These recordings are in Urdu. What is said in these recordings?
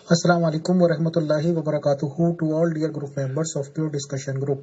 Assalamu alaikum wa rahmatullahi wa barakatuhu to all dear group members of Pure Discussion Group.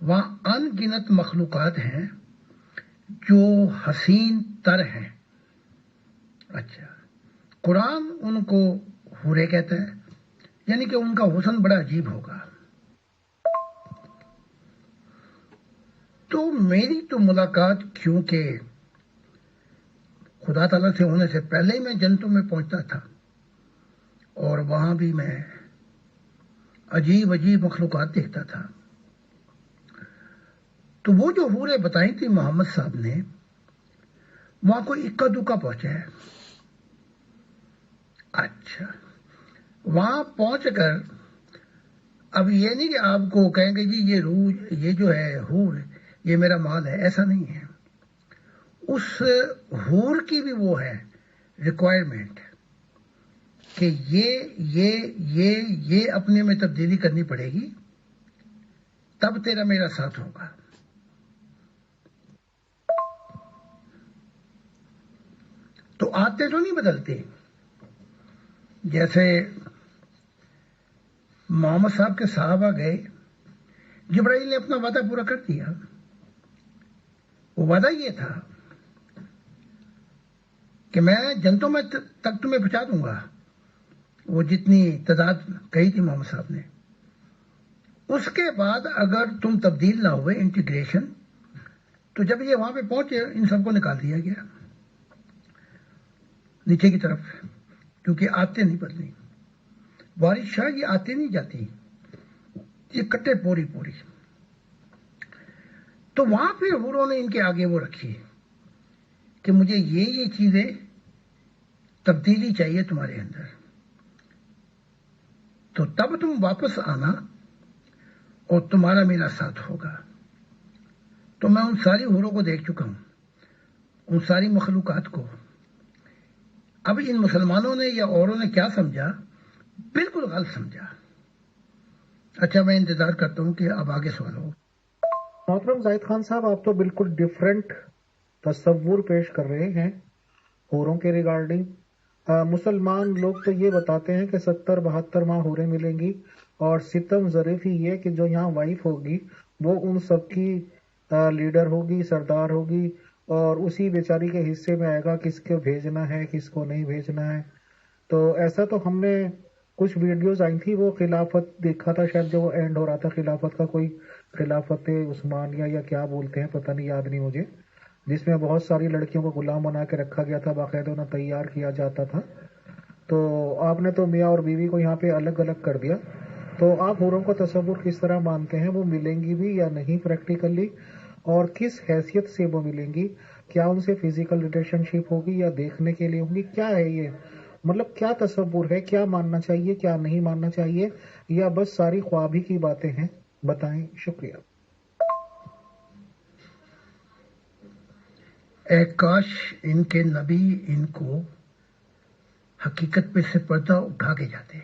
وہاں ان گنت مخلوقات ہیں جو حسین تر ہیں. اچھا، قرآن ان کو حورے کہتا ہے، یعنی کہ ان کا حسن بڑا عجیب ہوگا. تو میری تو ملاقات کیونکہ خدا تعالیٰ سے ہونے سے پہلے ہی میں جنتوں میں پہنچتا تھا، اور وہاں بھی میں عجیب عجیب مخلوقات دیکھتا تھا. تو وہ جو حوریں بتائی تھی محمد صاحب نے، وہاں کوئی اکا دکا پہنچا ہے. اچھا، وہاں پہنچ کر اب یہ نہیں کہ آپ کو کہیں گے جی یہ روح، یہ جو ہے حور، یہ میرا مال ہے، ایسا نہیں ہے. اس حور کی بھی وہ ہے ریکوائرمنٹ کہ یہ اپنے میں تبدیلی کرنی پڑے گی، تب تیرا میرا ساتھ ہوگا. تو آتے تو نہیں بدلتے. جیسے محمد صاحب کے صحابہ گئے، جبرائیل نے اپنا وعدہ پورا کر دیا. وہ وعدہ یہ تھا کہ میں جنتوں میں تک تمہیں پہنچا دوں گا، وہ جتنی تعداد کہی تھی محمد صاحب نے. اس کے بعد اگر تم تبدیل نہ ہوئے، انٹیگریشن، تو جب یہ وہاں پہ پہنچے ان سب کو نکال دیا گیا نیچے کی طرف، کیونکہ آتے نہیں بدلی. وارث شاہ یہ آتے نہیں جاتی، یہ کٹے پوری پوری. تو وہاں پھر حوروں نے ان کے آگے وہ رکھی کہ مجھے یہ چیزیں تبدیلی چاہیے تمہارے اندر، تو تب تم واپس آنا اور تمہارا میرا ساتھ ہوگا. تو میں ان ساری حوروں کو دیکھ چکا ہوں، ان ساری مخلوقات کو. اب ان مسلمانوں نے یا اوروں نے کیا سمجھا، بالکل غلط سمجھا. اچھا، میں انتظار کرتا ہوں کہ اب آگے سوال ہو. محترم زاہد خان صاحب، آپ تو بالکل ڈیفرنٹ تصور پیش کر رہے ہیں حوروں کے ریگارڈنگ. مسلمان لوگ تو یہ بتاتے ہیں کہ 70-72 ماہ حوریں ملیں گی، اور ستم ظریف ہی یہ کہ جو یہاں وائف ہوگی وہ ان سب کی لیڈر ہوگی، سردار ہوگی، اور اسی بیچاری کے حصے میں آئے گا کس کو بھیجنا ہے کس کو نہیں بھیجنا ہے. تو ایسا تو ہم نے کچھ ویڈیوز آئی تھی، وہ خلافت دیکھا تھا شاید، جو وہ اینڈ ہو رہا تھا خلافت کا، کوئی خلافت عثمانیہ یا کیا بولتے ہیں پتہ نہیں، یاد نہیں مجھے، جس میں بہت ساری لڑکیوں کو غلام بنا کے رکھا گیا تھا، باقاعدہ انہیں تیار کیا جاتا تھا. تو آپ نے تو میاں اور بیوی کو یہاں پہ الگ الگ کر دیا. تو آپ حوروں کا تصور کس طرح مانتے ہیں؟ وہ ملیں گی بھی یا نہیں پریکٹیکلی، اور کس حیثیت سے وہ ملیں گی؟ کیا ان سے فزیکل ریلیشن شپ ہوگی یا دیکھنے کے لیے ہوں گی؟ کیا ہے یہ، مطلب کیا تصور ہے؟ کیا ماننا چاہیے کیا نہیں ماننا چاہیے، یا بس ساری خواب ہی کی باتیں ہیں؟ بتائیں. شکریہ. اے کاش ان کے نبی ان کو حقیقت پہ سے پردہ اٹھا کے جاتے.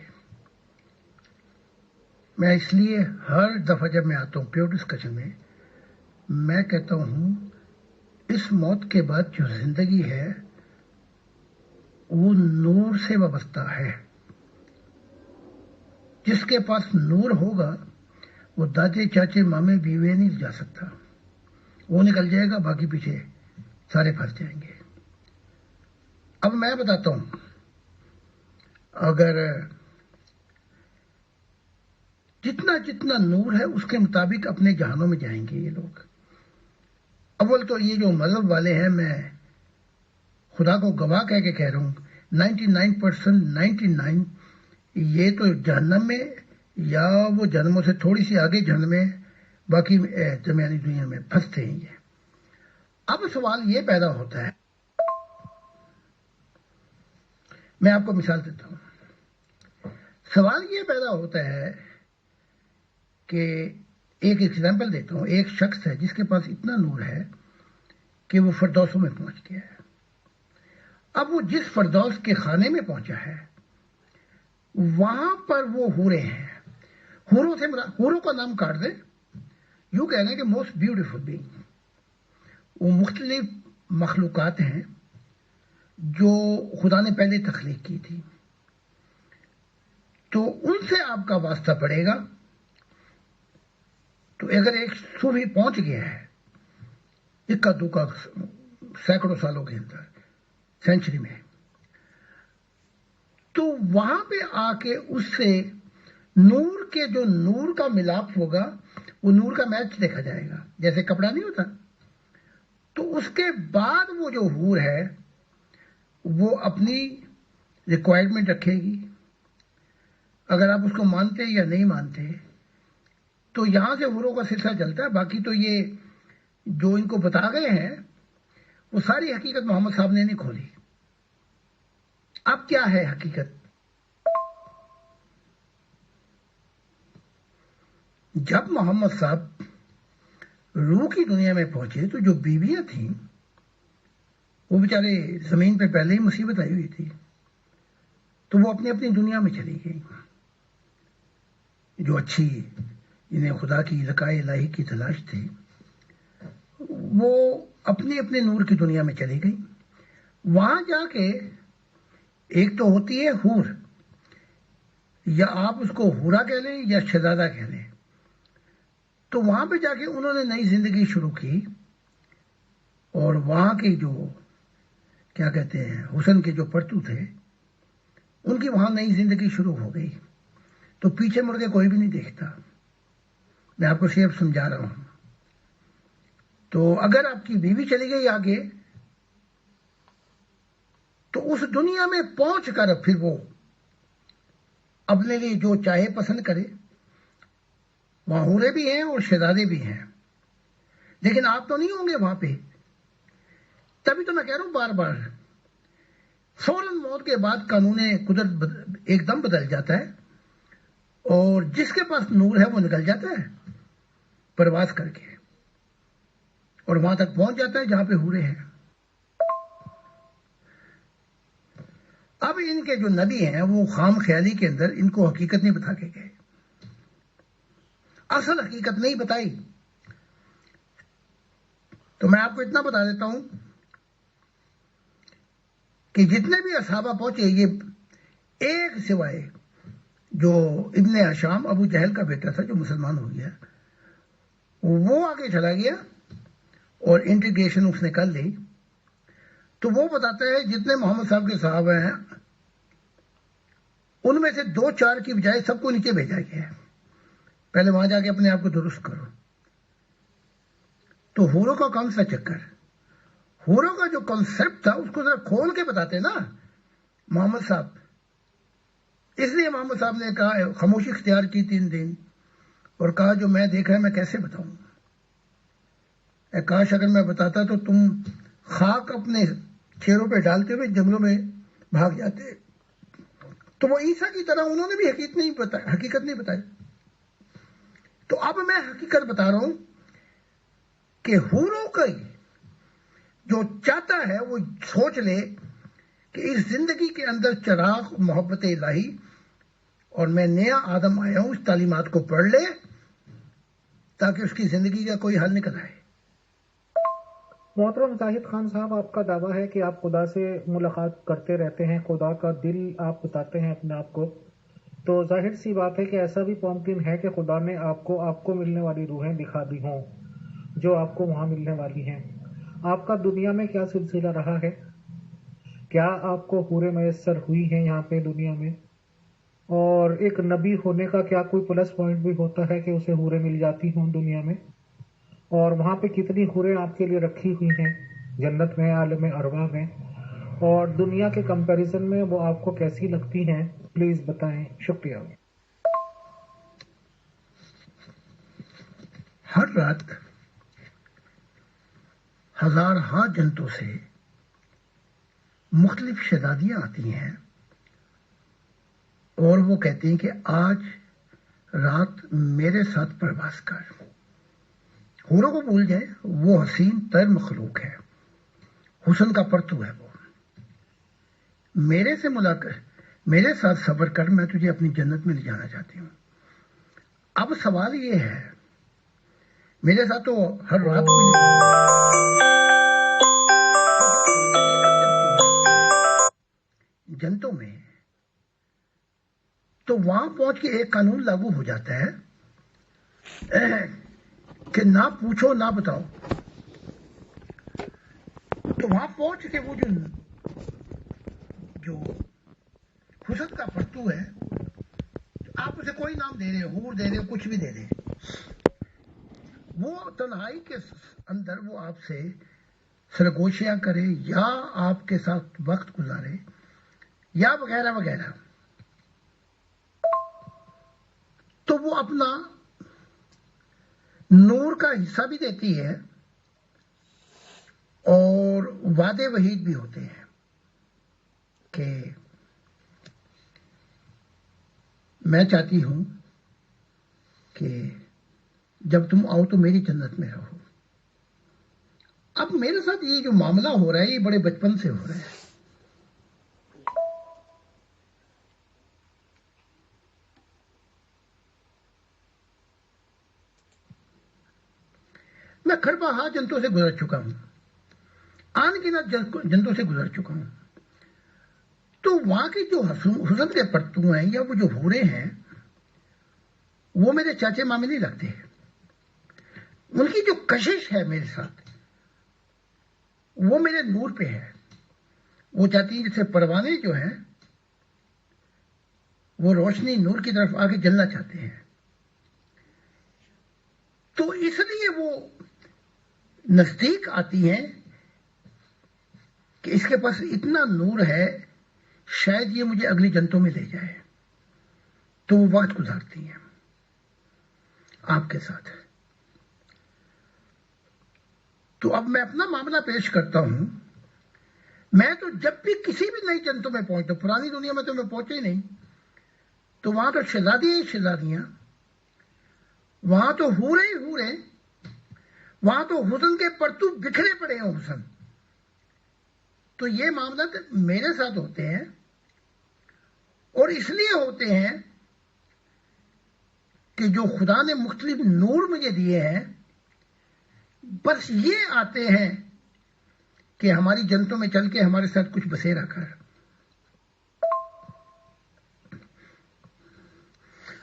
میں اس لیے ہر دفعہ جب میں آتا ہوں پیور ڈسکشن میں، میں کہتا ہوں اس موت کے بعد جو زندگی ہے وہ نور سے وابستہ ہے. جس کے پاس نور ہوگا وہ دادے چاچے مامے بیوے نہیں جا سکتا، وہ نکل جائے گا، باقی پیچھے سارے پھنس جائیں گے. اب میں بتاتا ہوں، اگر جتنا نور ہے اس کے مطابق اپنے جہانوں میں جائیں گے یہ لوگ. اول تو یہ جو مذہب والے ہیں، میں خدا کو گواہ کہہ کے کہہ رہا ہوں، 99% یہ تو جہنم میں یا وہ جہنموں سے تھوڑی سی آگے جہنم میں، باقی درمیانی دنیا میں پھنستے ہیں یہ. اب سوال یہ پیدا ہوتا ہے، میں آپ کو مثال دیتا ہوں. سوال یہ پیدا ہوتا ہے کہ ایک ایگزامپل دیتا ہوں. ایک شخص ہے جس کے پاس اتنا نور ہے کہ وہ فردوسوں میں پہنچ گیا ہے. اب وہ جس فردوس کے خانے میں پہنچا ہے وہاں پر وہ حوریں ہیں. حوروں کا نام کاٹ دیں، یوں کہنا کہ موسٹ بیوٹیفل بینگ. وہ مختلف مخلوقات ہیں جو خدا نے پہلے تخلیق کی تھی. تو ان سے آپ کا واسطہ پڑے گا تو اگر ایک صوفی پہنچ گیا ہے اکا دکا سینکڑوں سالوں کے اندر، سینچری میں، تو وہاں پہ آ کے اس سے نور کے جو نور کا ملاپ ہوگا وہ نور کا میچ دیکھا جائے گا، جیسے کپڑا نہیں ہوتا. تو اس کے بعد وہ جو حور ہے وہ اپنی ریکوائرمنٹ رکھے گی. اگر آپ اس کو مانتے یا نہیں مانتے تو یہاں سے حوروں کا سلسلہ چلتا ہے. باقی تو یہ جو ان کو بتا گئے ہیں وہ ساری حقیقت محمد صاحب نے نہیں کھولی. اب کیا ہے حقیقت؟ جب محمد صاحب روح کی دنیا میں پہنچے تو جو بیویاں تھیں وہ بیچارے زمین پہ پہلے ہی مصیبت آئی ہوئی تھی، تو وہ اپنی اپنی دنیا میں چلی گئی. جو اچھی جنہیں خدا کی لقائے الہی کی تلاش تھی وہ اپنے اپنے نور کی دنیا میں چلی گئی. وہاں جا کے ایک تو ہوتی ہے حور، یا آپ اس کو حورا کہہ لیں یا شہزادہ کہہ لیں. تو وہاں پہ جا کے انہوں نے نئی زندگی شروع کی، اور وہاں کے جو کیا کہتے ہیں حسن کے جو پرتو تھے ان کی وہاں نئی زندگی شروع ہو گئی. تو پیچھے مڑ کے کوئی بھی نہیں دیکھتا. میں آپ کو صرف سمجھا رہا ہوں. تو اگر آپ کی بیوی چلی گئی آگے تو اس دنیا میں پہنچ کر پھر وہ اپنے لیے جو چاہے پسند کرے. وہاں حورے بھی ہیں اور شہزادے بھی ہیں، لیکن آپ تو نہیں ہوں گے وہاں پہ. تبھی تو میں کہہ رہا ہوں بار بار فوراً موت کے بعد قانون قدرت ایک دم بدل جاتا ہے، اور جس کے پاس نور ہے وہ نکل جاتا ہے پرواز کر کے، اور وہاں تک پہنچ جاتا ہے جہاں پہ حورے ہیں. اب ان کے جو نبی ہیں وہ خام خیالی کے اندر ان کو حقیقت نہیں بتا کے گئے، اصل حقیقت نہیں بتائی. تو میں آپ کو اتنا بتا دیتا ہوں کہ جتنے بھی اصحابہ پہنچے، یہ ایک سوائے جو ابن ہشام ابو جہل کا بیٹا تھا جو مسلمان ہو گیا، وہ آگے چلا گیا اور انٹیگریشن اس نے کر لی. تو وہ بتاتا ہے جتنے محمد صاحب کے صحابہ ہیں ان میں سے 2-4 کی بجائے سب کو نیچے بھیجا گیا ہے، پہلے وہاں جا کے اپنے آپ کو درست کرو. تو حوروں کا کون سا چکر؟ حوروں کا جو کنسپٹ تھا اس کو ذرا کھول کے بتاتے نا محمد صاحب. اس لیے محمد صاحب نے کہا، خاموشی اختیار کی 3 دن، اور کہا جو میں دیکھا ہے میں کیسے بتاؤں. کاش اگر میں بتاتا تو تم خاک اپنے چہروں پہ ڈالتے ہوئے جنگلوں میں بھاگ جاتے. تو وہ عیسیٰ کی طرح انہوں نے بھی حقیقت نہیں بتائی. تو اب میں حقیقت بتا رہا ہوں کہ حوروں کا جو چاہتا ہے وہ سوچ لے کہ اس زندگی کے اندر چراغ محبت الہی اور میں نیا آدم آیا ہوں، اس تعلیمات کو پڑھ لے تاکہ اس کی زندگی کا کوئی حل نکل آئے. محترم زاہد خان صاحب، آپ کا دعویٰ ہے کہ آپ خدا سے ملاقات کرتے رہتے ہیں، خدا کا دل آپ بتاتے ہیں اپنے آپ کو. تو ظاہر سی بات ہے کہ ایسا بھی ممکن ہے کہ خدا نے آپ کو ملنے والی روحیں دکھا دی ہوں جو آپ کو وہاں ملنے والی ہیں. آپ کا دنیا میں کیا سلسلہ رہا ہے؟ کیا آپ کو حوریں میسر ہوئی ہیں یہاں پہ دنیا میں؟ اور ایک نبی ہونے کا کیا کوئی پلس پوائنٹ بھی ہوتا ہے کہ اسے حوریں مل جاتی ہوں دنیا میں؟ اور وہاں پہ کتنی حوریں آپ کے لیے رکھی ہوئی ہیں جنت میں، عالم ارواح میں؟ اور دنیا کے کمپیریزن میں وہ آپ کو کیسی لگتی ہیں؟ پلیز بتائیں. شکریہ. ہر رات ہزارہا جنتوں سے مختلف شہزادیاں آتی ہیں اور وہ کہتی ہیں کہ آج رات میرے ساتھ پرواز کر. حوروں کو بھول جائے، وہ حسین تر مخلوق ہے، حسن کا پرتو ہے. وہ میرے سے ملاقات، میرے ساتھ صبر کر، میں تجھے اپنی جنت میں لے جانا چاہتی ہوں. اب سوال یہ ہے، میرے ساتھ تو ہر رات کو جنتوں میں، تو وہاں پہنچ کے ایک قانون لاگو ہو جاتا ہے کہ نہ پوچھو نہ بتاؤ. تو وہاں پہنچ کے وہ جو حسن کا پرتو ہے، آپ اسے کوئی نام دے رہے ہو، حور دے رہے ہو، کچھ بھی دے رہے، وہ تنہائی کے اندر وہ آپ سے سرگوشیاں کرے یا آپ کے ساتھ وقت گزارے یا وغیرہ وغیرہ، تو وہ اپنا نور کا حصہ بھی دیتی ہے اور وعدے وحید بھی ہوتے ہیں کہ میں چاہتی ہوں کہ جب تم آؤ تو میری جنت میں رہو. اب میرے ساتھ یہ جو معاملہ ہو رہا ہے یہ بڑے بچپن سے ہو رہا ہے. میں کھرباہا جنتوں سے گزر چکا ہوں، آن کی نہ جنتوں سے گزر چکا ہوں. تو وہاں کی جو حسن کے پرتو ہیں یا وہ جو حوریں ہیں وہ میرے چاچے مامے نہیں لگتے. ان کی جو کشش ہے میرے ساتھ وہ میرے نور پہ ہے. وہ چاہتی ہیں جیسے پروانے جو ہیں وہ روشنی نور کی طرف آگے جلنا چاہتے ہیں. تو اس لیے وہ نزدیک آتی ہیں کہ اس کے پاس اتنا نور ہے شاید یہ مجھے اگلی جنتوں میں لے جائے. تو وہ وقت گزارتی ہیں آپ کے ساتھ. تو اب میں اپنا معاملہ پیش کرتا ہوں. میں تو جب بھی کسی بھی نئی جنتوں میں پہنچتا ہوں، پرانی دنیا میں تو میں پہنچا ہی نہیں، تو وہاں تو شہزادی شہزادیاں، وہاں تو حوریں حوریں، وہاں تو حسن کے پرتو بکھرے پڑے ہیں حسن. تو یہ معاملات میرے ساتھ ہوتے ہیں اور اس لیے ہوتے ہیں کہ جو خدا نے مختلف نور مجھے دیے ہیں بس یہ آتے ہیں کہ ہماری جنتوں میں چل کے ہمارے ساتھ کچھ بسیرا کر.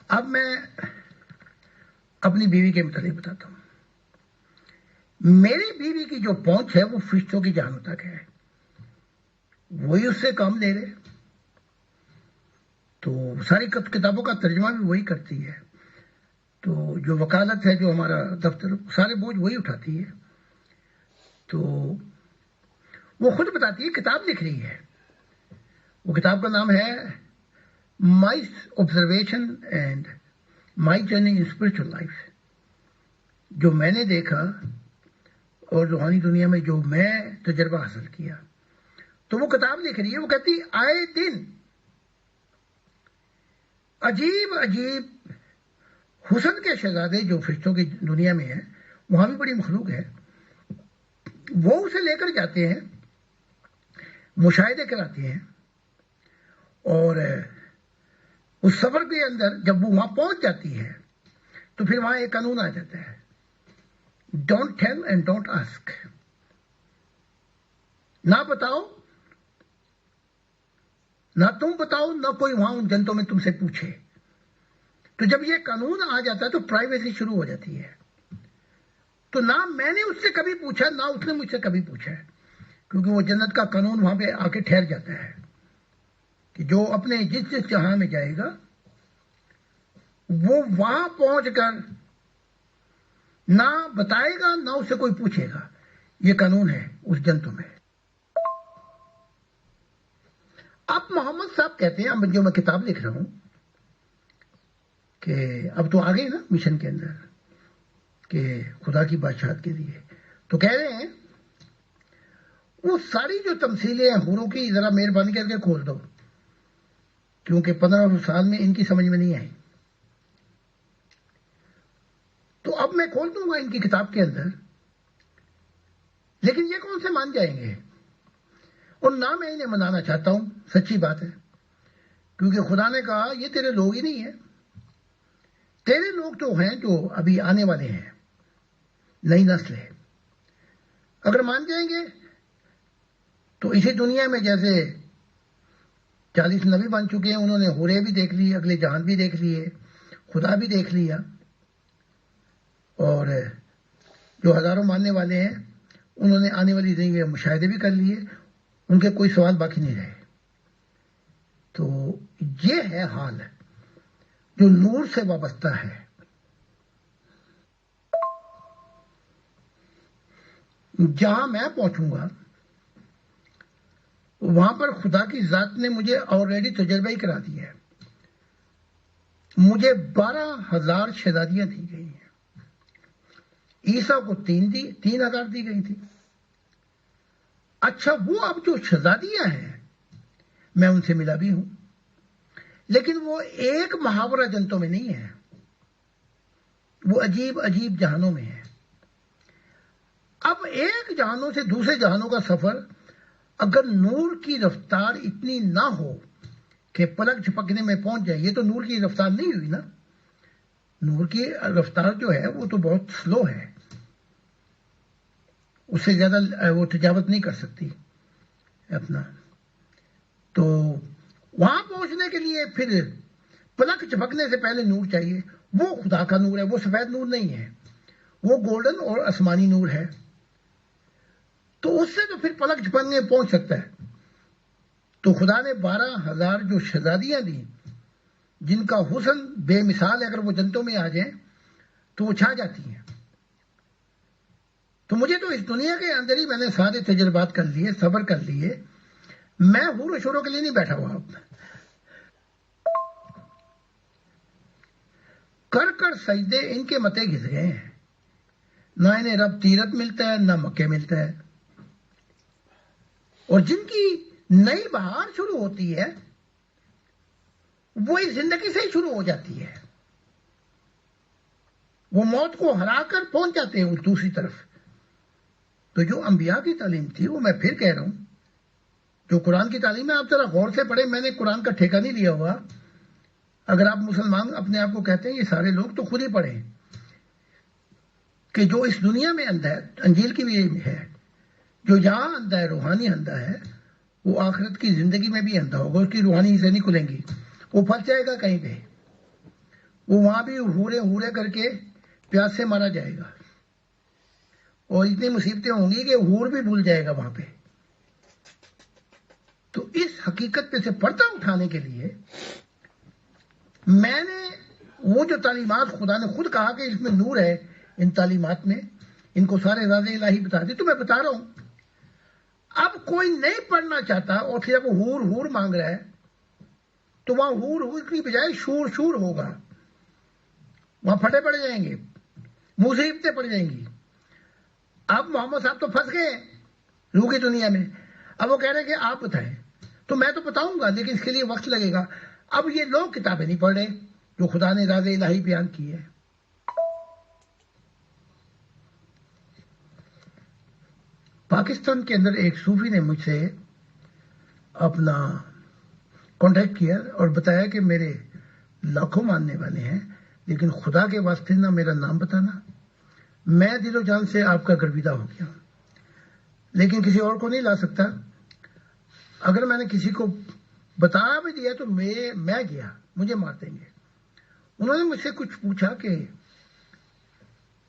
اب میں اپنی بیوی کے متعلق بتاتا ہوں. میری بیوی کی جو پہنچ ہے وہ فرشتوں کی جانوں تک ہے. وہی اس سے کام لے رہے، تو ساری کتابوں کا ترجمہ بھی وہی کرتی ہے. تو جو وکالت ہے، جو ہمارا دفتر، سارے بوجھ وہی اٹھاتی ہے. تو وہ خود بتاتی ہے، کتاب لکھ رہی ہے. وہ کتاب کا نام ہے my observation and my journey in spiritual life. جو میں نے دیکھا اور روحانی دنیا میں جو میں تجربہ حاصل کیا. تو وہ کتاب لکھ رہی ہے. وہ کہتی آئے دن عجیب عجیب حسن کے شہزادے جو فرشتوں کی دنیا میں ہیں، وہاں بھی بڑی مخلوق ہے، وہ اسے لے کر جاتے ہیں، مشاہدے کراتے ہیں. اور اس سفر کے اندر جب وہ وہاں پہنچ جاتی ہے تو پھر وہاں ایک قانون آ جاتا ہے، don't tell and don't ask. نہ بتاؤ، نہ تم بتاؤ، نہ کوئی وہاں ان جنتوں میں تم سے پوچھے. تو جب یہ قانون آ جاتا ہے تو پرائیویسی شروع ہو جاتی ہے. تو نہ میں نے اس سے کبھی پوچھا، نہ اس نے مجھ سے کبھی پوچھا، کیونکہ وہ جنت کا قانون وہاں پہ آ کے ٹھہر جاتا ہے کہ جو اپنے جس جہاں میں جائے گا وہ وہاں پہنچ کر نہ بتائے گا نہ اسے کوئی پوچھے گا. یہ قانون ہے اس جنتوں میں. اب محمد صاحب کہتے ہیں، اب جو میں کتاب لکھ رہا ہوں کہ اب تو آ گئی نا مشن کے اندر کہ خدا کی بادشاہت کے لیے، تو کہہ رہے ہیں وہ ساری جو تمثیلیں ہیں حوروں کی ذرا مہربانی کر کے کھول دو، کیونکہ 15 سال میں ان کی سمجھ میں نہیں آئی. تو اب میں کھول دوں گا ان کی کتاب کے اندر، لیکن یہ کون سے مان جائیں گے؟ اور نہ میں انہیں منانا چاہتا ہوں، سچی بات ہے، کیونکہ خدا نے کہا یہ تیرے لوگ ہی نہیں ہیں. تیرے لوگ تو ہیں جو ابھی آنے والے ہیں، نئی نسل ہے. اگر مان جائیں گے تو اسی دنیا میں جیسے 40 نبی بن چکے ہیں، انہوں نے حوریں بھی دیکھ لی، اگلے جہان بھی دیکھ لیے، خدا بھی دیکھ لیا، اور جو ہزاروں ماننے والے ہیں انہوں نے آنے والی زندگی میں مشاہدے بھی کر لیے، ان کے کوئی سوال باقی نہیں رہے. تو یہ ہے حال جو نور سے وابستہ ہے. جہاں میں پہنچوں گا وہاں پر خدا کی ذات نے مجھے آلریڈی تجربہ ہی کرا دیا ہے. مجھے 12,000 شہزادیاں دی گئی ہیں. عیسیٰ کو 3,000 دی گئی تھی. اچھا وہ اب جو شہزادیاں ہیں میں ان سے ملا بھی ہوں، لیکن وہ ایک محاورہ جنتوں میں نہیں ہے، وہ عجیب عجیب جہانوں میں ہے. اب ایک جہانوں سے دوسرے جہانوں کا سفر اگر نور کی رفتار اتنی نہ ہو کہ پلک جھپکنے میں پہنچ جائے، یہ تو نور کی رفتار نہیں ہوئی نا. نور کی رفتار جو ہے وہ تو بہت سلو ہے، اس سے زیادہ وہ تجاوز نہیں کر سکتی اپنا. تو وہاں پہنچنے کے لیے پھر پلک جھپکنے سے پہلے نور چاہیے. وہ خدا کا نور ہے، وہ سفید نور نہیں ہے، وہ گولڈن اور آسمانی نور ہے. تو اس سے تو پھر پلک جھپکنے پہنچ سکتا ہے. تو خدا نے 12,000 جو شہزادیاں دی جن کا حسن بے مثال ہے، اگر وہ جنتوں میں آ جائیں تو وہ چھا جاتی ہیں. تو مجھے تو اس دنیا کے اندر ہی میں نے سارے تجربات کر لیے، صبر کر لیے. میں حور و شوروں کے لیے نہیں بیٹھا ہوا. کر کر سجدے ان کے متے گھس گئے ہیں. نہ انہیں رب تیرت ملتا ہے نہ مکے ملتا ہے. اور جن کی نئی بہار شروع ہوتی ہے وہ اس زندگی سے ہی شروع ہو جاتی ہے. وہ موت کو ہرا کر پہنچ جاتے ہیں اس دوسری طرف. تو جو انبیاء کی تعلیم تھی وہ میں پھر کہہ رہا ہوں، جو قرآن کی تعلیم ہے آپ ذرا غور سے پڑھیں. میں نے قرآن کا ٹھیکہ نہیں لیا ہوا. اگر آپ مسلمان اپنے آپ کو کہتے ہیں یہ سارے لوگ تو خود ہی پڑھیں کہ جو اس دنیا میں اندھا ہے، انجیل کی بھی ہے، جو یہاں اندھا ہے، روحانی اندھا ہے، وہ آخرت کی زندگی میں بھی اندھا ہوگا. اس کی روحانی سے نہیں کھلیں گی، وہ پھنس جائے گا کہیں پہ. وہ وہاں بھی ہورے کر کے پیاس سے مارا جائے گا، اور اتنی مصیبتیں ہوں گی کہ ہور بھی بھول جائے گا وہاں پہ. تو اس حقیقت پہ سے پردہ اٹھانے کے لیے میں نے وہ جو تعلیمات خدا نے خود کہا کہ اس میں نور ہے، ان تعلیمات میں ان کو سارے راز الہی بتا دی. تو میں بتا رہا ہوں اب کوئی نہیں پڑھنا چاہتا اور صرف ہور مانگ رہا ہے تو وہاں ہور کی بجائے شور ہوگا. وہاں پھٹے پڑ جائیں گے، مصیبتیں پڑ جائیں گی. اب محمد صاحب تو پھنس گئے روح کی دنیا میں. اب وہ کہہ رہے ہیں کہ آپ بتائیں. تو میں تو بتاؤں گا لیکن اس کے لیے وقت لگے گا. اب یہ لوگ کتابیں نہیں پڑھ رہے جو خدا نے راز الہی بیان کی ہے. پاکستان کے اندر ایک صوفی نے مجھ سے اپنا کانٹیکٹ کیا اور بتایا کہ میرے لاکھوں ماننے والے ہیں، لیکن خدا کے واسطے نہ میرا نام بتانا. میں دل و جان سے آپ کا گرویدہ ہو گیا، لیکن کسی اور کو نہیں لا سکتا. اگر میں نے کسی کو بتا بھی دیا تو میں گیا، مجھے مار دیں گے. انہوں نے مجھ سے کچھ پوچھا کہ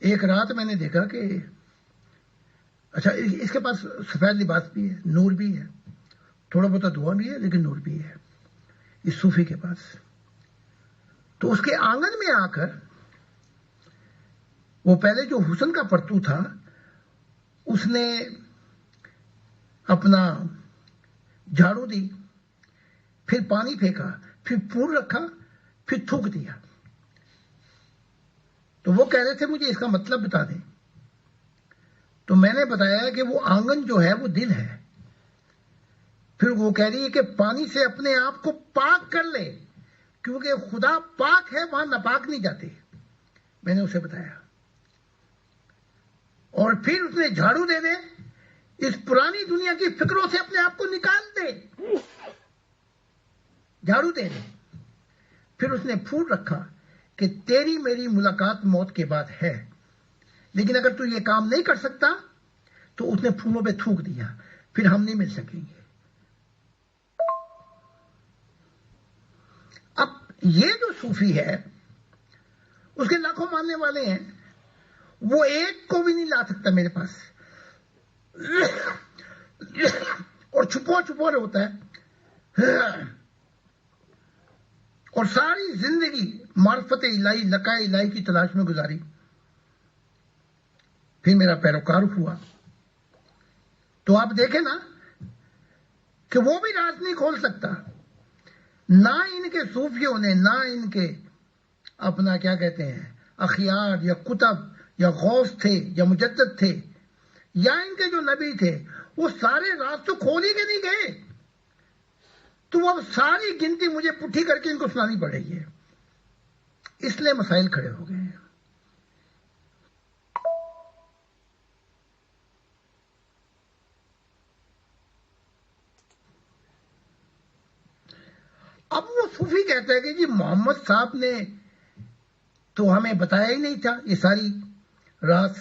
ایک رات میں نے دیکھا کہ اچھا اس کے پاس سفید لباس بھی ہے، نور بھی ہے، تھوڑا بہت دعا بھی ہے، لیکن نور بھی ہے اس صوفی کے پاس. تو اس کے آنگن میں آ کر وہ پہلے جو حسن کا پرتو تھا اس نے اپنا جھاڑو دی، پھر پانی پھینکا، پھر پھول رکھا، پھر تھوک دیا. تو وہ کہہ رہے تھے مجھے اس کا مطلب بتا دیں. تو میں نے بتایا کہ وہ آنگن جو ہے وہ دل ہے. پھر وہ کہہ رہی ہے کہ پانی سے اپنے آپ کو پاک کر لے، کیونکہ خدا پاک ہے، وہاں ناپاک نہیں جاتے. میں نے اسے بتایا. اور پھر اس نے جھاڑو دے دے، اس پرانی دنیا کی فکروں سے اپنے آپ کو نکال دے، جھاڑو دے دے. پھر اس نے پھول رکھا کہ تیری میری ملاقات موت کے بعد ہے، لیکن اگر تو یہ کام نہیں کر سکتا تو اس نے پھولوں پہ تھوک دیا، پھر ہم نہیں مل سکیں گے. اب یہ جو صوفی ہے اس کے لاکھوں ماننے والے ہیں. وہ ایک کو بھی نہیں لا سکتا میرے پاس، اور چھپو چھپو ہوتا ہے، اور ساری زندگی معرفت الہی لقاء الہی کی تلاش میں گزاری، پھر میرا پیروکار ہوا۔ تو آپ دیکھیں نا کہ وہ بھی راز نہیں کھول سکتا، نہ ان کے صوفیوں نے، نہ ان کے اپنا کیا کہتے ہیں اخیار یا کتب یا غوث تھے یا مجدد تھے یا ان کے جو نبی تھے، وہ سارے راز تو کھول ہی کے نہیں گئے، تو اب ساری گنتی مجھے پٹھی کر کے ان کو سنانی پڑ رہی ہے، اس لیے مسائل کھڑے ہو گئے ہیں۔ اب وہ صوفی کہتا ہے کہ جی محمد صاحب نے تو ہمیں بتایا ہی نہیں تھا یہ ساری راز،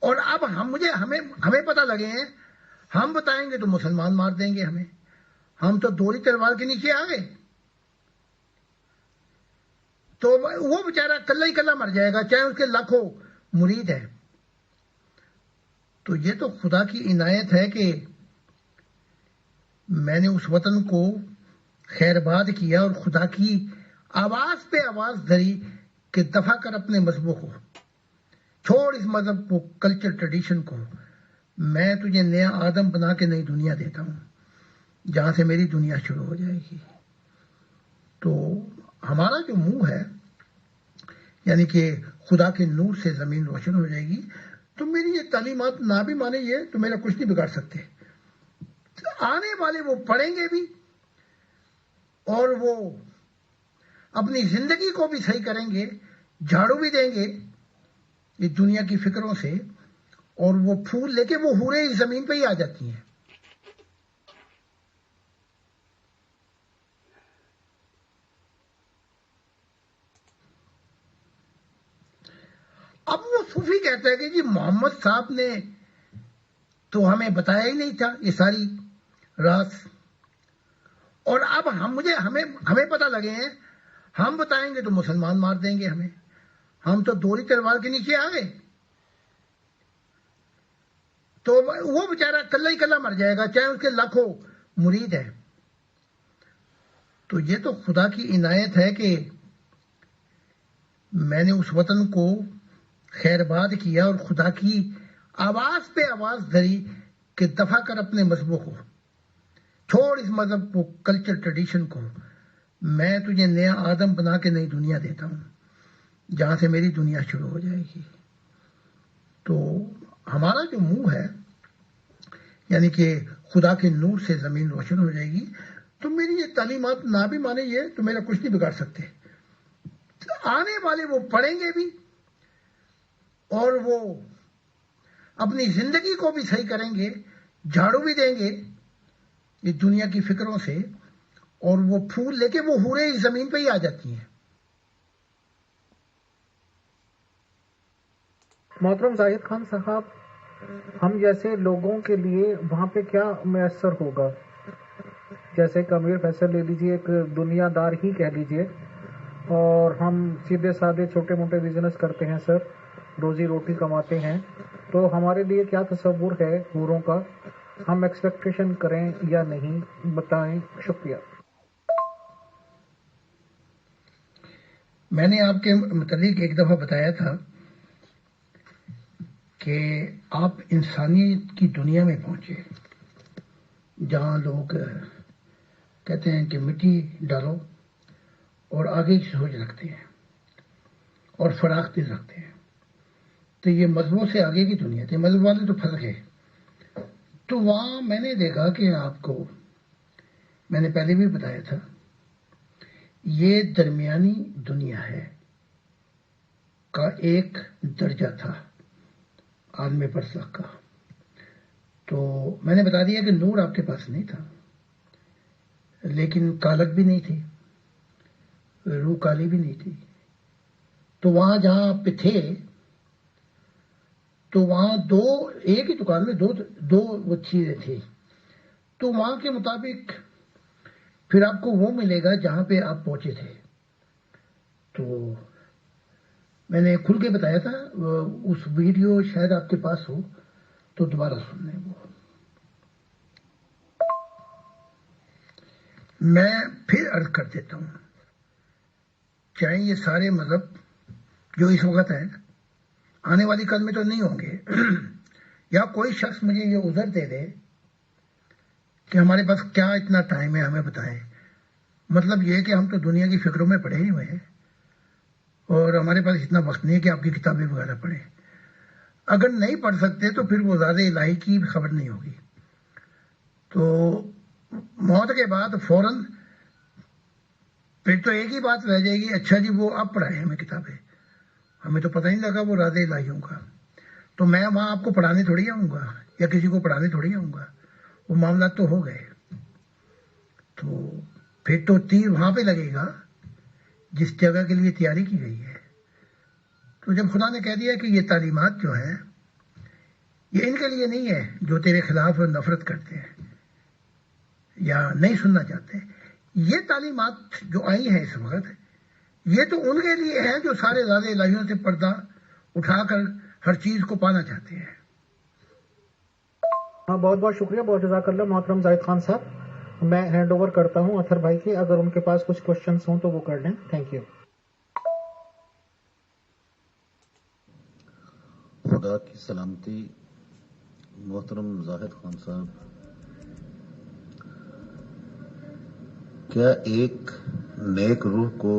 اور اب ہمیں پتہ لگے ہیں، ہم بتائیں گے تو مسلمان مار دیں گے ہمیں، ہم تو دوری تلوار کے نیچے آ گئے، تو وہ بیچارہ کلہ ہی کلہ مر جائے گا، چاہے اس کے لاکھوں مرید ہیں۔ تو یہ تو خدا کی عنایت ہے کہ میں نے اس وطن کو خیر باد کیا اور خدا کی آواز پہ آواز دھری کہ دفع کر اپنے مذہب کو، چھوڑ اس مذہب کو، کلچر ٹریڈیشن کو، میں تجھے نیا آدم بنا کے نئی دنیا دیتا ہوں جہاں سے میری دنیا شروع ہو جائے گی۔ تو ہمارا جو منہ ہے، یعنی کہ خدا کے نور سے زمین روشن ہو جائے گی، تو میری یہ تعلیمات نہ بھی مانے یہ تو میرا کچھ نہیں بگاڑ سکتے، آنے والے وہ پڑھیں گے بھی اور وہ اپنی زندگی کو بھی صحیح کریں گے، جھاڑو بھی دیں گے اس دنیا کی فکروں سے، اور وہ پھول لے کے وہ حوریں اس زمین پہ ہی آ جاتی ہیں۔ اب وہ صوفی کہتا ہے کہ جی محمد صاحب نے تو ہمیں بتایا ہی نہیں تھا یہ ساری راز، اور اب ہمیں پتہ لگے ہیں، ہم بتائیں گے تو مسلمان مار دیں گے ہمیں، ہم تو دوری تلوار کے نیچے آ گئے، تو وہ بیچارہ کلہ ہی کلہ مر جائے گا، چاہے اس کے لاکھوں مرید ہیں۔ تو یہ تو خدا کی عنایت ہے کہ میں نے اس وطن کو خیر باد کیا اور خدا کی آواز پہ آواز دھری کہ دفع کر اپنے مذہب کو، چھوڑ اس مذہب کو، کلچر ٹریڈیشن کو، میں تجھے نیا آدم بنا کے نئی دنیا دیتا ہوں جہاں سے میری دنیا شروع ہو جائے گی۔ تو ہمارا جو منہ ہے، یعنی کہ خدا کے نور سے زمین روشن ہو جائے گی، تو میری یہ تعلیمات نہ بھی مانے یہ تو میرا کچھ نہیں بگاڑ سکتے، آنے والے وہ پڑھیں گے بھی اور وہ اپنی زندگی کو بھی صحیح کریں گے، جھاڑو بھی دیں گے اس دنیا کی فکروں سے، اور وہ پھول لے کے وہ حوریں اس زمین پہ ہی آ جاتی ہیں۔ محترم زاہد خان صاحب، ہم جیسے لوگوں کے لیے وہاں پہ کیا میسر ہوگا؟ جیسے کہ امیر فیصل لے لیجیے، ایک دنیا دار ہی کہہ لیجیے، اور ہم سیدھے سادے چھوٹے موٹے بزنس کرتے ہیں سر، روزی روٹی کماتے ہیں، تو ہمارے لیے کیا تصور ہے حوروں کا؟ ہم ایکسپیکٹیشن کریں یا نہیں، بتائیں، شکریہ۔ میں نے آپ کے متعلق ایک دفعہ بتایا تھا کہ آپ انسانیت کی دنیا میں پہنچے جہاں لوگ کہتے ہیں کہ مٹی ڈالو اور آگے کی سوچ رکھتے ہیں اور فراخ دل رکھتے ہیں، تو یہ مذہبوں سے آگے کی دنیا تھی، مذہب والے تو فرق ہے۔ تو وہاں میں نے دیکھا کہ آپ کو میں نے پہلے بھی بتایا تھا، یہ درمیانی دنیا ہے کا ایک درجہ تھا عالم برزخ کا۔ تو میں نے بتا دیا کہ نور آپ کے پاس نہیں تھا، لیکن کالک بھی نہیں تھی، روح کالی بھی نہیں تھی۔ تو وہاں جہاں آپ پہ تھے، تو وہاں ایک ہی دکان میں دو وہ چیزیں تھی، تو وہاں کے مطابق پھر آپ کو وہ ملے گا جہاں پہ آپ پہنچے تھے۔ تو میں نے کھل کے بتایا تھا، اس ویڈیو شاید آپ کے پاس ہو تو دوبارہ سن لیں وہ. میں پھر عرض کر دیتا ہوں، چاہے یہ سارے مذہب جو اس وقت ہیں، آنے والی کل میں تو نہیں ہوں گے، یا کوئی شخص مجھے یہ عذر دے دے کہ ہمارے پاس کیا اتنا ٹائم ہے ہمیں بتائیں. مطلب یہ کہ ہم تو دنیا کی فکروں میں پڑے ہی ہوئے ہیں اور ہمارے پاس اتنا وقت نہیں ہے کہ آپ کی کتابیں وغیرہ پڑھیں. اگر نہیں پڑھ سکتے تو پھر وہ ذات الہی کی خبر نہیں ہوگی. تو موت کے بعد فوراً پھر تو ایک ہی بات رہ جائے گی، اچھا جی وہ اب پڑھائے ہمیں کتابیں، ہمیں تو پتہ نہیں لگا وہ راز الہیوں کا. تو میں وہاں آپ کو پڑھانے تھوڑی آؤں گا یا کسی کو پڑھانے تھوڑی آؤں گا، وہ معاملات تو ہو گئے. تو پھر تو تیر وہاں پہ لگے گا جس جگہ کے لیے تیاری کی گئی ہے. تو جب خدا نے کہہ دیا کہ یہ تعلیمات جو ہیں یہ ان کے لیے نہیں ہے جو تیرے خلاف نفرت کرتے ہیں یا نہیں سننا چاہتے، یہ تعلیمات جو آئی ہیں اس وقت یہ تو ان کے لیے ہیں جو سارے راز الہیوں سے پردہ اٹھا کر ہر چیز کو پانا چاہتے ہیں. ہاں، بہت بہت شکریہ، بہت جزاک اللہ محترم زاہد خان صاحب. میں ہینڈ اوور کرتا ہوں اطہر بھائی کے، اگر ان کے پاس کچھ کوشچنس ہوں تو وہ کر لیں. Thank you. خدا کی سلامتی محترم زاہد خان صاحب. کیا ایک نیک روح کو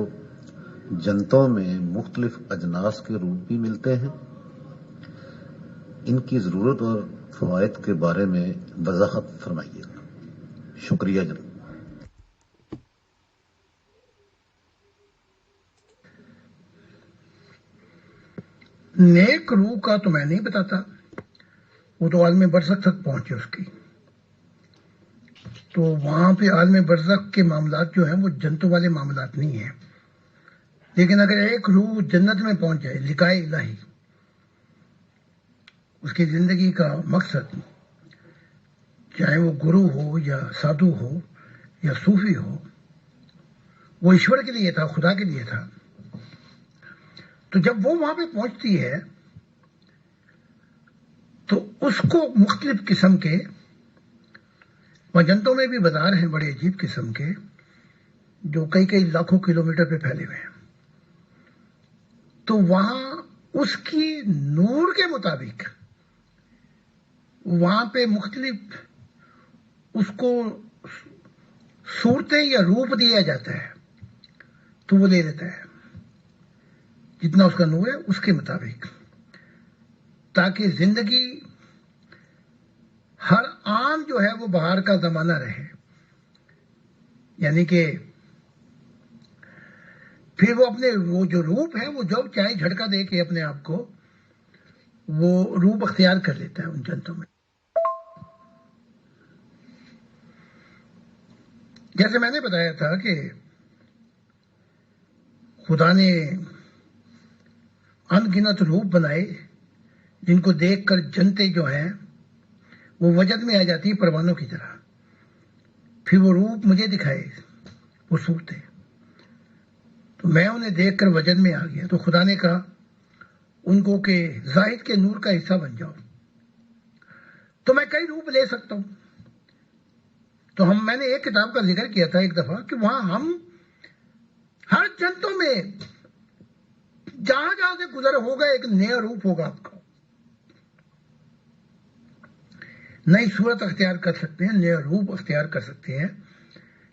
جنتوں میں مختلف اجناس کے روپ بھی ملتے ہیں؟ ان کی ضرورت اور فوائد کے بارے میں وضاحت فرمائیے گا. شکریہ جناب. نیک روح کا تو میں نہیں بتاتا، وہ تو عالم برزخ تک پہنچے اس کی، تو وہاں پہ عالم برزخ کے معاملات جو ہیں وہ جنتوں والے معاملات نہیں ہیں. لیکن اگر ایک روح جنت میں پہنچ جائے، لقائے الہی، اس کی زندگی کا مقصد چاہے وہ گرو ہو یا سادھو ہو یا صوفی ہو، وہ ایشور کے لیے تھا، خدا کے لیے تھا. تو جب وہ وہاں پہ پہنچتی ہے تو اس کو مختلف قسم کے، وہاں جنتوں میں بھی بازار ہیں بڑے عجیب قسم کے جو کئی کئی لاکھوں کلومیٹر پہ پھیلے ہوئے ہیں. تو وہاں اس کی نور کے مطابق وہاں پہ مختلف اس کو صورتیں یا روپ دیا جاتا ہے، تو وہ لے لیتا ہے جتنا اس کا نور ہے اس کے مطابق، تاکہ زندگی ہر آن جو ہے وہ بہار کا زمانہ رہے. یعنی کہ پھر وہ اپنے وہ جو روپ ہے وہ جب چاہے جھٹکا دے کے اپنے آپ کو وہ روپ اختیار کر لیتا ہے ان جنتوں میں. جیسے میں نے بتایا تھا کہ خدا نے ان گنت روپ بنائے جن کو دیکھ کر جنتے جو ہیں وہ وجد میں آ جاتی پروانوں کی طرح. پھر وہ روپ مجھے دکھائے، وہ صورتیں، تو میں انہیں دیکھ کر وجد میں آ گیا. تو خدا نے کہا ان کو کہ زاہد کے نور کا حصہ بن جاؤ. تو میں کئی روپ لے سکتا ہوں. تو میں نے ایک کتاب کا ذکر کیا تھا ایک دفعہ کہ وہاں ہم ہر جنتوں میں جہاں جہاں سے گزر ہوگا ایک نیا روپ ہوگا آپ کا، نئی صورت اختیار کر سکتے ہیں، نیا روپ اختیار کر سکتے ہیں،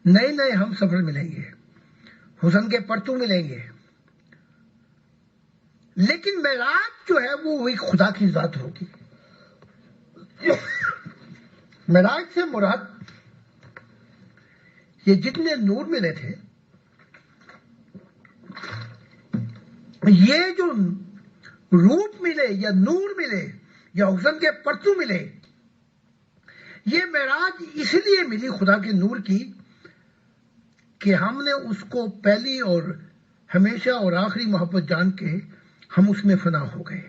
نئے نئے ہم سفر ملیں گے، حسن کے پرتو ملیں گے. لیکن معراج جو ہے وہ وہی خدا کی ذات ہوگی. معراج سے مراد یہ جتنے نور ملے تھے، یہ جو روپ ملے یا نور ملے یا حسن کے پرتو ملے، یہ معراج اس لیے ملی خدا کے نور کی کہ ہم نے اس کو پہلی اور ہمیشہ اور آخری محبت جان کے ہم اس میں فنا ہو گئے.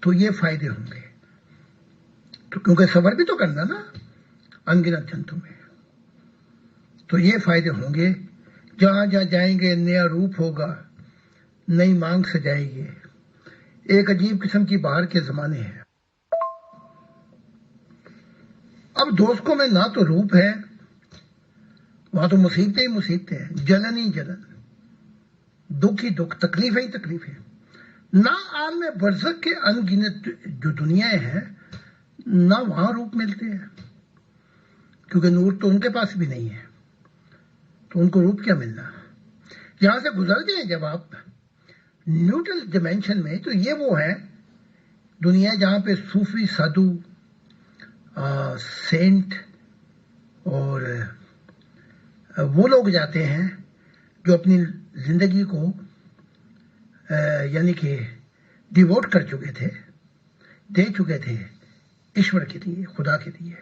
تو یہ فائدے ہوں گے، تو کیونکہ صبر بھی تو کرنا نا ان گنت جنتوں میں، تو یہ فائدے ہوں گے. جہاں جہاں جائیں گے نیا روپ ہوگا، نئی مانگ سجائے گی. ایک عجیب قسم کی بہار کے زمانے ہیں. اب دوستوں میں نہ تو روپ ہے، وہاں تو مصیبتیں ہی مصیبتیں ہیں، جلن ہی جلن، دکھ ہی دکھ، تکلیفیں ہی تکلیفیں. نہ عالم برزخ کے ان گنت جو دنیایں ہیں، نہ وہاں روپ ملتے ہیں، کیونکہ نور تو ان کے پاس بھی نہیں ہے، تو ان کو روپ کیا ملنا. یہاں سے گزر جائیں جب آپ نیوٹرل ڈائمینشن میں، تو یہ وہ ہے دنیا جہاں پہ صوفی، سادھو، سینٹ اور وہ لوگ جاتے ہیں جو اپنی زندگی کو یعنی کہ ڈیووٹ کر چکے تھے، دے چکے تھے ایشور کے لیے، خدا کے لیے.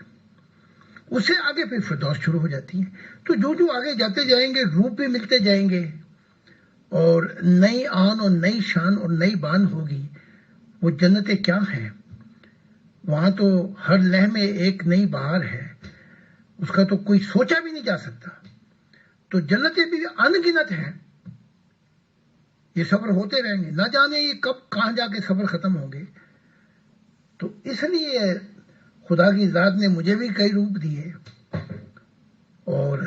اس سے آگے پھر فردوس شروع ہو جاتی ہے. تو جو آگے جاتے جائیں گے روپ بھی ملتے جائیں گے، اور نئی آن اور نئی شان اور نئی بان ہوگی. وہ جنتیں کیا ہیں، وہاں تو ہر لمحے ایک نئی بہار ہے، اس کا تو کوئی سوچا بھی نہیں جا سکتا. تو جنتیں بھی ان گنت ہیں. یہ سفر ہوتے رہیں گے، نہ جانے یہ کب کہاں جا کے سفر ختم ہوں گے. تو اس لیے خدا کی ذات نے مجھے بھی کئی روپ دیے، اور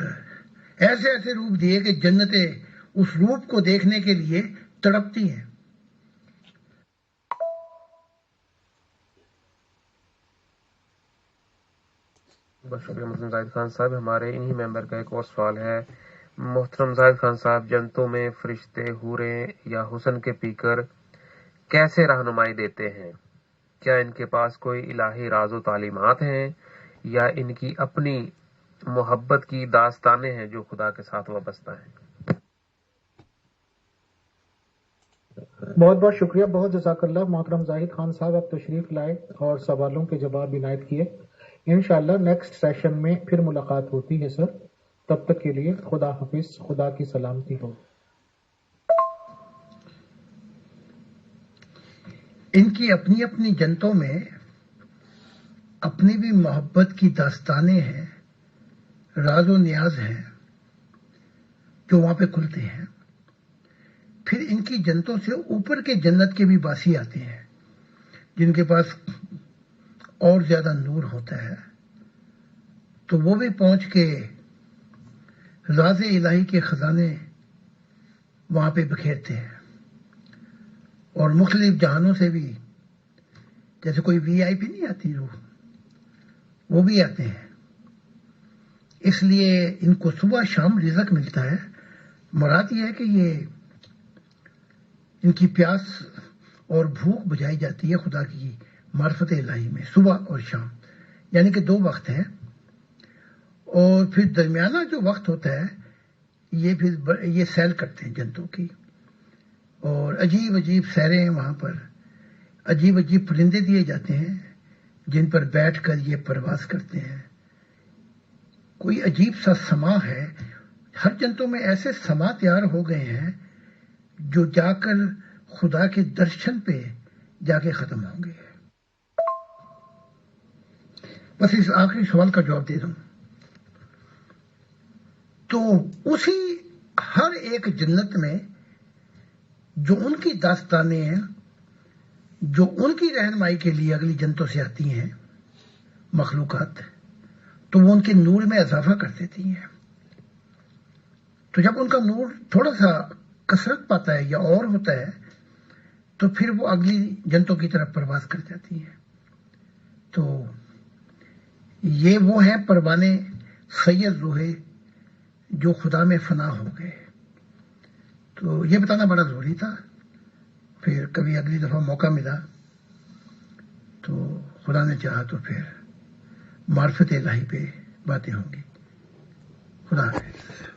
ایسے ایسے روپ دیے کہ جنتیں اس روپ کو دیکھنے کے لیے تڑپتی ہیں. بہت شکریہ محترم زاہد خان صاحب. ہمارے انہی ممبر کا ایک اور سوال ہے. محترم زاہد خان صاحب، جنتوں میں فرشتے، حوریں یا حسن کے پیکر کیسے رہنمائی دیتے ہیں؟ کیا ان کے پاس کوئی الہی راز و تعلیمات ہیں، یا ان کی اپنی محبت کی داستانیں ہیں جو خدا کے ساتھ وابستہ ہیں؟ بہت بہت شکریہ، بہت جزاک اللہ محترم زاہد خان صاحب، آپ تشریف لائے اور سوالوں کے جواب عنایت کیے. انشاءاللہ نیکسٹ سیشن میں پھر ملاقات ہوتی ہے سر. تب تک کے لیے خدا حافظ، خدا کی سلامتی ہو. ان کی اپنی اپنی جنتوں میں اپنی بھی محبت کی داستانیں ہیں، راز و نیاز ہیں جو وہاں پہ کھلتے ہیں. پھر ان کی جنتوں سے اوپر کے جنت کے بھی باسی آتے ہیں جن کے پاس اور زیادہ نور ہوتا ہے، تو وہ بھی پہنچ کے راز الہی کے خزانے وہاں پہ بکھیرتے ہیں. اور مختلف جہانوں سے بھی، جیسے کوئی وی آئی پی نہیں آتی روح، وہ بھی آتے ہیں. اس لیے ان کو صبح شام رزق ملتا ہے. مراد یہ ہے کہ یہ ان کی پیاس اور بھوک بجھائی جاتی ہے خدا کی معرفت الہی میں، صبح اور شام، یعنی کہ 2 وقت ہیں. اور پھر درمیانہ جو وقت ہوتا ہے یہ سیل کرتے ہیں جنتوں کی، اور عجیب عجیب سیریں ہیں وہاں پر. عجیب عجیب پرندے دیے جاتے ہیں جن پر بیٹھ کر یہ پرواز کرتے ہیں. کوئی عجیب سا سما ہے. ہر جنتوں میں ایسے سما تیار ہو گئے ہیں جو جا کر خدا کے درشن پہ جا کے ختم ہوں گے. بس اس آخری سوال کا جواب دے دوں تو اسی ہر ایک جنت میں جو ان کی داستانیں ہیں، جو ان کی رہنمائی کے لیے اگلی جنتوں سے آتی ہیں مخلوقات، تو وہ ان کے نور میں اضافہ کر دیتی ہیں. تو جب ان کا نور تھوڑا سا کثرت پاتا ہے یا اور ہوتا ہے، تو پھر وہ اگلی جنتوں کی طرف پرواز کر جاتی ہیں. تو یہ وہ ہیں پروانے سید روحے جو خدا میں فنا ہو گئے. تو یہ بتانا بڑا ضروری تھا. پھر کبھی اگلی دفعہ موقع ملا تو خدا نے چاہا تو پھر معرفت الہی پہ باتیں ہوں گی. خدا حافظ.